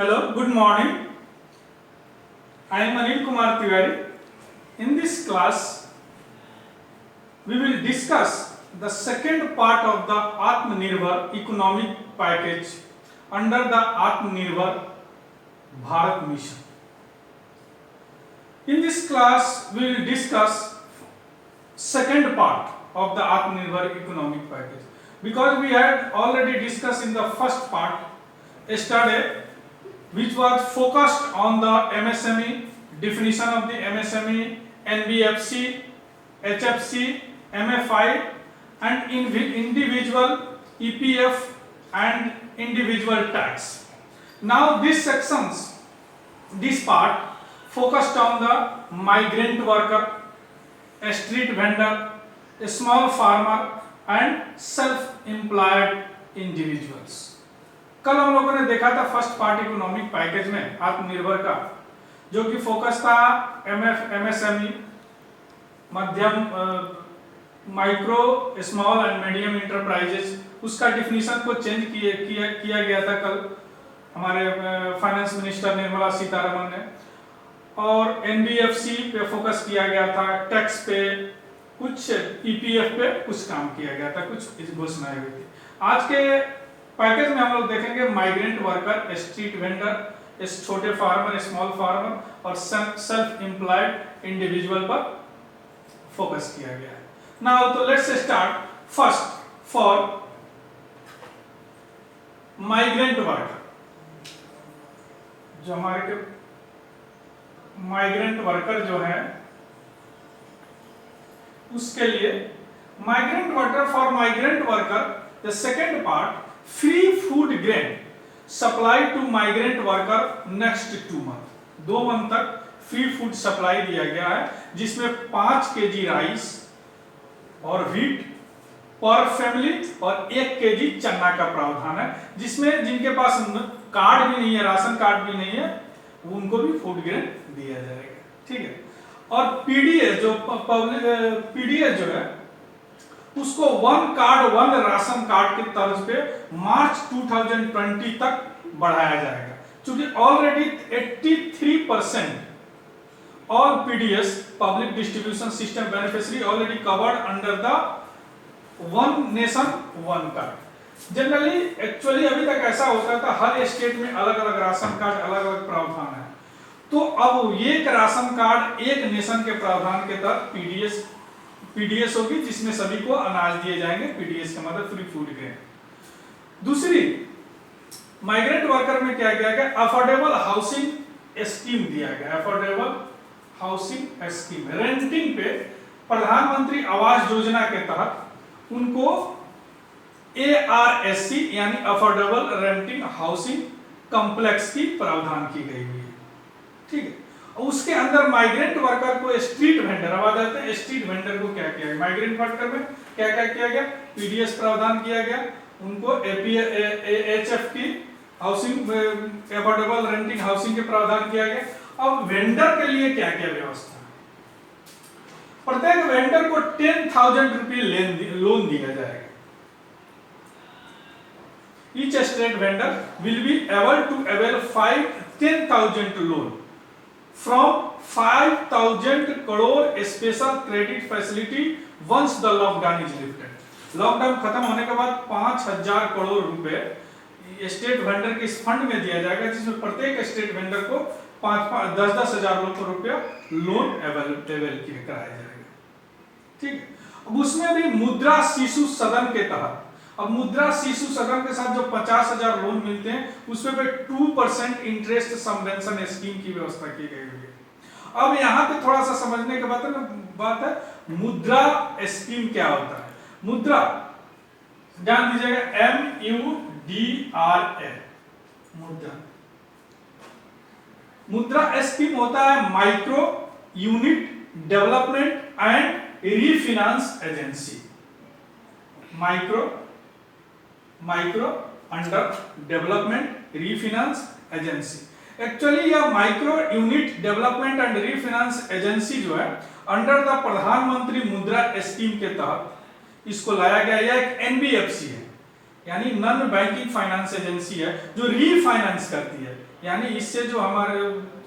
Hello, good morning. I am Anil Kumar Tiwari. In this class, we will discuss the second part of the Atmanirbhar economic package under the Atmanirbhar Bharat mission. In this class, we will discuss second part of the Atmanirbhar economic package, because we had already discussed in the first part yesterday, which was focused on the MSME, definition of the MSME, NBFC, HFC, MFI and individual EPF and individual tax. Now this part focused on the migrant worker, a street vendor, a small farmer and self-employed individuals. कल हम लोगों ने देखा था first part economic package में आत्मनिर्भर का, जो कि फोकस था एमएसएमई, मध्यम, micro, small and medium enterprises. उसका डिफिनीशन को चेंज किया गया था कल हमारे फाइनेंस मिनिस्टर निर्मला सीतारमण ने. और एनबीएफसी पे फोकस किया गया था, टैक्स पे कुछ, ईपीएफ पे कुछ काम किया गया था, कुछ घोषणाएं हुई थी. आज के पैकेज में हम लोग देखेंगे माइग्रेंट वर्कर, स्ट्रीट वेंडर, छोटे फार्मर, स्मॉल फार्मर और सेल्फ एम्प्लॉयड इंडिविजुअल पर फोकस किया गया है. नाउ तो let's start first for migrant worker. जो हमारे माइग्रेंट वर्कर जो है उसके लिए migrant worker, for migrant worker the second part, free food grain supply to migrant worker next 2 month. 2 month तक फ्री फूड सप्लाई दिया गया है, जिसमें 5 केजी राइस और व्हीट पर फैमिली और 1 केजी चना का प्रावधान है, जिसमें जिनके पास कार्ड भी नहीं है, राशन कार्ड भी नहीं है, उनको भी फूड ग्रेन दिया जाएगा. ठीक है. और पीडीएस जो है उसको 1 कार्ड 1 राशन कार्ड के तर्ज पे मार्च 2020 तक बढ़ाया जाएगा. क्योंकि already 83% all PDS public distribution system beneficiary already covered under the 1 nation 1 card. Generally actually अभी तक ऐसा होता था, हर स्टेट में अलग अलग राशन कार्ड, अलग अलग प्रावधान है. तो अब एक राशन कार्ड एक नेशन के प्रावधान के तहत पीडीएस होगी, जिसमें सभी को अनाज दिए जाएंगे. पीडीएस का मतलब फ्री फूड ग्रेन. दूसरी, माइग्रेंट वर्कर में क्या किया गया, अफोर्डेबल हाउसिंग स्कीम दिया गया. अफोर्डेबल हाउसिंग स्कीम, रेंटिंग पे प्रधानमंत्री आवास योजना के तहत उनको ARSC यानी अफोर्डेबल रेंटिंग हाउसिंग कॉम्प्लेक्स की प्रावधान की गई हुई है. ठीक है. उसके अंदर माइग्रेंट वर्कर को स्ट्रीट वेंडर, अब आ जाते हैं स्ट्रीट वेंडर को क्या किया गया. माइग्रेंट वर्कर में क्या क्या किया गया, पीडीएस प्रावधान किया गया, उनको HFT housing, affordable renting housing के प्रावधान किया गया. अब वेंडर के लिए क्या क्या व्यवस्था है, प्रत्येक वेंडर को 10,000 रुपये लोन दिया जाएगा. Each state vendor will be able to avail 10,000 loan from 5,000 crore special credit facility once the lockdown is lifted. Lockdown खत्म होने के बाद 5,000 करोड़ रुपए स्टेट वेंडर के इस फंड में दिया जाएगा, जिसमें प्रत्येक स्टेट वेंडर को 10-10 हजार रुपया लोन अवेलेबल कराया जाएगा. ठीक है. अब उसमें भी मुद्रा शिशु सदन के तहत, अब मुद्रा शिशु सदन के साथ जो 50,000 लोन मिलते हैं, उसमें पे 2% इंटरेस्ट सबवेंशन स्कीम की व्यवस्था की गई है. अब यहाँ पे थोड़ा सा समझने के बात है, मुद्रा स्कीम क्या होता है. मुद्रा ध्यान दीजिएगा, MUDRA. मुद्रा स्कीम होता है micro unit development and refinance agency. Micro under development refinance agency. Actually यह micro unit development and refinance agency जो है अंडर द प्रधानमंत्री मुद्रा स्कीम के तहत इसको लाया गया. यह एक एनबीएफसी है, यानी नॉन बैंकिंग फाइनेंस एजेंसी है, जो रीफाइनेंस करती है. यानी इससे जो हमारे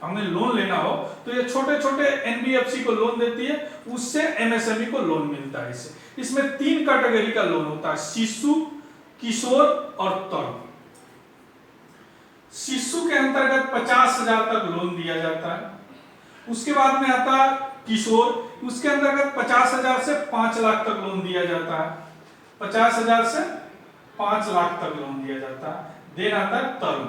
हमें लोन लेना हो तो ये छोटे छोटे एनबीएफसी को लोन देती है, उससे एमएसएमई को लोन मिलता है। इससे इसमें 3 कैटेगरी का लोन होता है, शिशु, किशोर और तरुण। शिशु के अंतर्गत 50,000 तक लोन दिया जाता है। उसके बाद में आता है किशोर, उसके अंतर्गत 50,000 से 5 लाख तक लोन दिया जाता है। 50,000 से 5 लाख तक लोन दिया जाता है। देन आता है तरुण,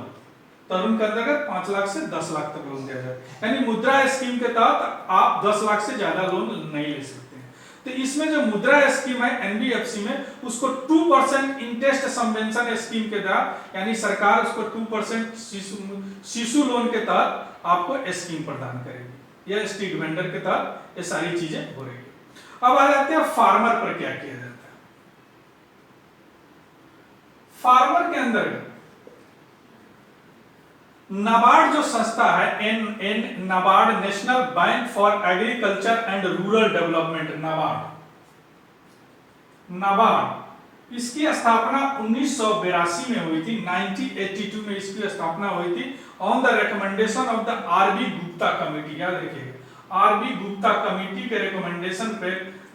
तरुण के अंतर्गत 5 लाख से 10 लाख तक लोन दिया जाता है। यानी मुद्रा स्कीम के तहत आप 10 लाख से ज्यादा लोन नहीं ले सकते हैं। तो इसमें जो मुद्रा स्कीम है एनबीएफसी में, उसको 2% इंटरेस्ट सबवेंशन स्कीम के तहत, यानी सरकार उसको 2% शिशु लोन के तहत आपको स्कीम प्रदान करेगी। यह स्ट्रीट वेंडर के तहत ये सारी चीजें हो रही है। अब आ जाते हैं फार्मर पर क्या किया जाता है। फार्मर के अंदर नाबार्ड जो संस्था है, NABARD, national bank for agriculture and rural development, NABARD, इसकी स्थापना 1982 में हुई थी। 1982 में इसकी स्थापना हुई थी on the recommendation of the RB Gupta committee. याद रखिएगा, आरबी गुप्ता कमेटी के रिकमेंडेशन पे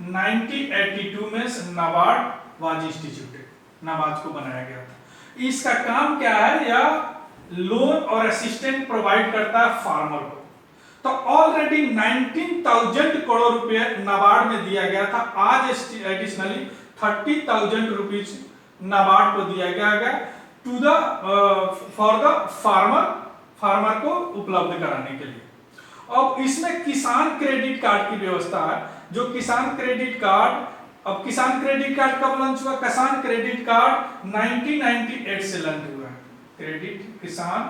1982 में नाबार्ड वाज इंस्टीट्यूटेड, नाबार्ड को बनाया गया था। इसका काम क्या है, या लोन और असिस्टेंट प्रोवाइड करता है फार्मर को। तो ऑलरेडी 19,000 करोड़ रुपए नाबार्ड में दिया गया था। आज एडिशनली 30,000 रुपीज नाबार्ड को दिया गया to the for the farmer को उपलब्ध कराने के लिए। अब इसमें किसान क्रेडिट कार्ड की व्यवस्था है, जो किसान क्रेडिट कार्ड, अब किसान क्रेडिट कार्ड कब लॉन्च हुआ? किसान क्रेडिट कार्ड 1998 से लॉन्च हुआ है। किसान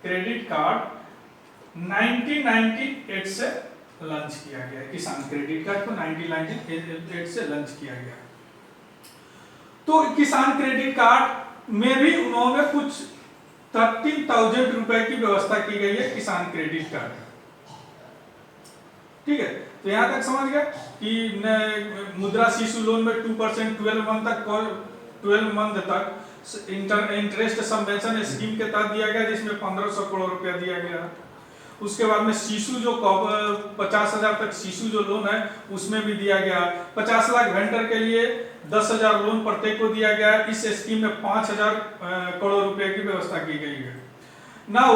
क्रेडिट कार्ड 1998 से लॉन्च किया गया है। किसान क्रेडिट कार्ड को 1998 से लॉन्च किया गया। तो किसान क्रेडिट कार्ड में भी उन्होंने कुछ 13,000 रुपए की व्यवस्था की गई है किसान क्रेडिट कार्ड। ठीक है, तो यहां तक समझ गए कि मुद्रा शिशु लोन में 2% 12 मंथ तक इंटरेस्ट सबवेंशन स्कीम के तहत दिया गया, जिसमें 1,500 करोड़ रुपया दिया गया। उसके बाद में शिशु जो 50,000 तक शिशु जो लोन है उसमें भी दिया गया। 50 लाख वेंडर के लिए 10,000 लोन प्रत्येक को दिया गया। इस स्कीम में 5,000 करोड़ रुपए की व्यवस्था की गई है। नाउ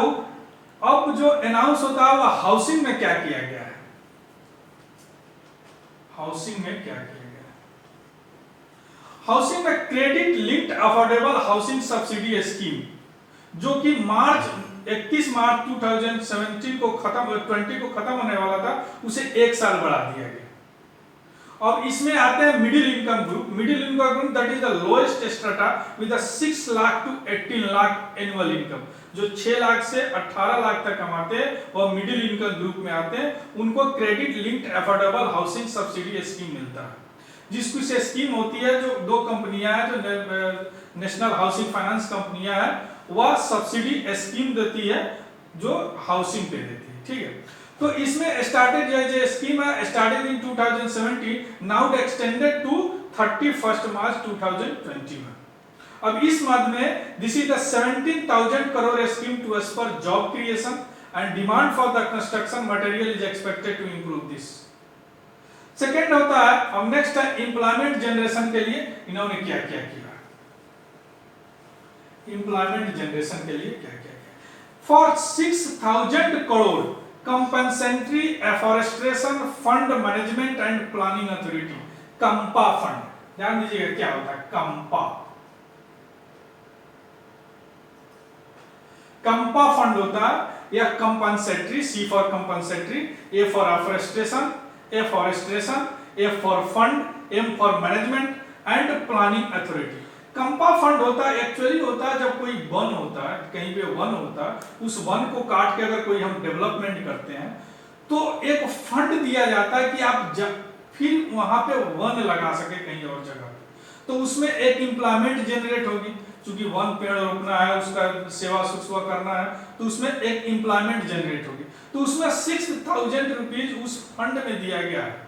अब जो अनाउंस होता है वह हाउसिंग में क्या किया गया है, हाउसिंग में क्या किया गया? हाउसिंग में credit linked affordable housing subsidy scheme, जो कि 31 मार्च 2017 को खत्म होने वाला था, उसे 1 साल बढ़ा दिया गया। और इसमें आते हैं middle income group. Middle income group that is the lowest strata with 6 lakh to 18 lakh annual income. जो 6 लाख से 18 लाख तक कमाते हैं वह मिडिल इनकम ग्रुप में आते हैं। उनको credit linked affordable housing subsidy scheme मिलता है। जिसकी से स्कीम होती है, जो 2 कंपनियां हैं, जो नेशनल हाउसिंग फाइनेंस कंपनियां हैं, वह सब्सिडी स्कीम देती है जो हाउसिंग पे देती है। ठीक है, तो इसमें स्टार्टेड जो स्कीम है started in 2017, now extended to 31 March 2021। अब इस मद में this is the 17,000 crore scheme to spur job creation and demand for the construction material is expected to improve this. Second होता है, अब नेक्स्ट है एम्प्लॉयमेंट जनरेशन के लिए इन्होंने क्या क्या किया। एम्प्लॉयमेंट जनरेशन के लिए क्या क्या किया? For 6,000 crore compensatory afforestation fund management and planning authority, CAMPA fund. ध्यान दीजिएगा क्या होता है कंपा। कंपा फंड होता है या compensatory, C for compensatory, A for afforestation, A for fund, M for management and planning authority. CAMPA fund होता है एक्चुअली होता है जब कोई वन होता है, कहीं पे वन होता है, उस वन को काट के अगर कोई हम डेवलपमेंट करते हैं तो एक फंड दिया जाता है कि आप फिर वहां पे वन लगा सके कहीं और जगह पे। तो उसमें एक एम्प्लॉयमेंट जनरेट होगी, क्योंकि वन पेड़ रोपना है, उसका सेवा सुसवा करना है, तो उसमें एक एम्प्लॉयमेंट जनरेट होगी। तो उसमें 6,000 रुपीज उस फंड में दिया गया है,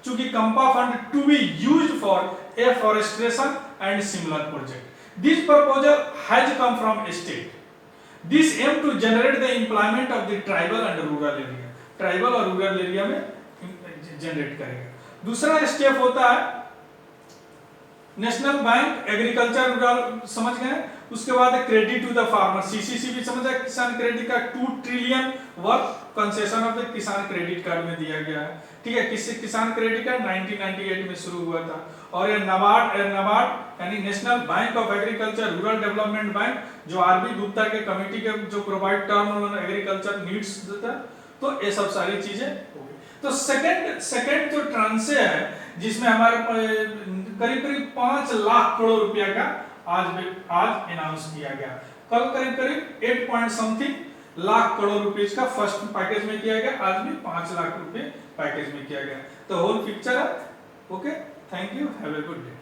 चूंकि CAMPA fund to be used for afforestation and similar project. This proposal has come from state. This aim to generate the employment of the tribal and rural area, tribal और rural area में generate करेगा। दूसरा step होता है national bank agriculture rural, समझ गए। उसके बाद credit to the farmer, CCC भी समझ गए, Kisan credit card 2 trillion worth concession of the Kisan credit card में दिया गया है, ठीक है। किससे किसान क्रेडिट कार्ड 1998 में शुरू हुआ था। और ये नबार्ड यानी national bank of agriculture rural development bank, जो आरबी गुप्ता के कमेटी के जो provide term on agriculture needs देता है, तो ये सब सारी चीजें हो गई। तो सेकंड जो ट्रांस है जिसमें हमारे करीब करीब 5 लाख करोड़ रुपया का आज अनाउंस किया गया। कल करीब 8 point something lakh crore rupees का फर्स्ट पैकेज में किया गया, आज भी 5 लाख रुपए पैकेज में किया गया। तो होल पिक्चर है। Okay, thank you, have a good day.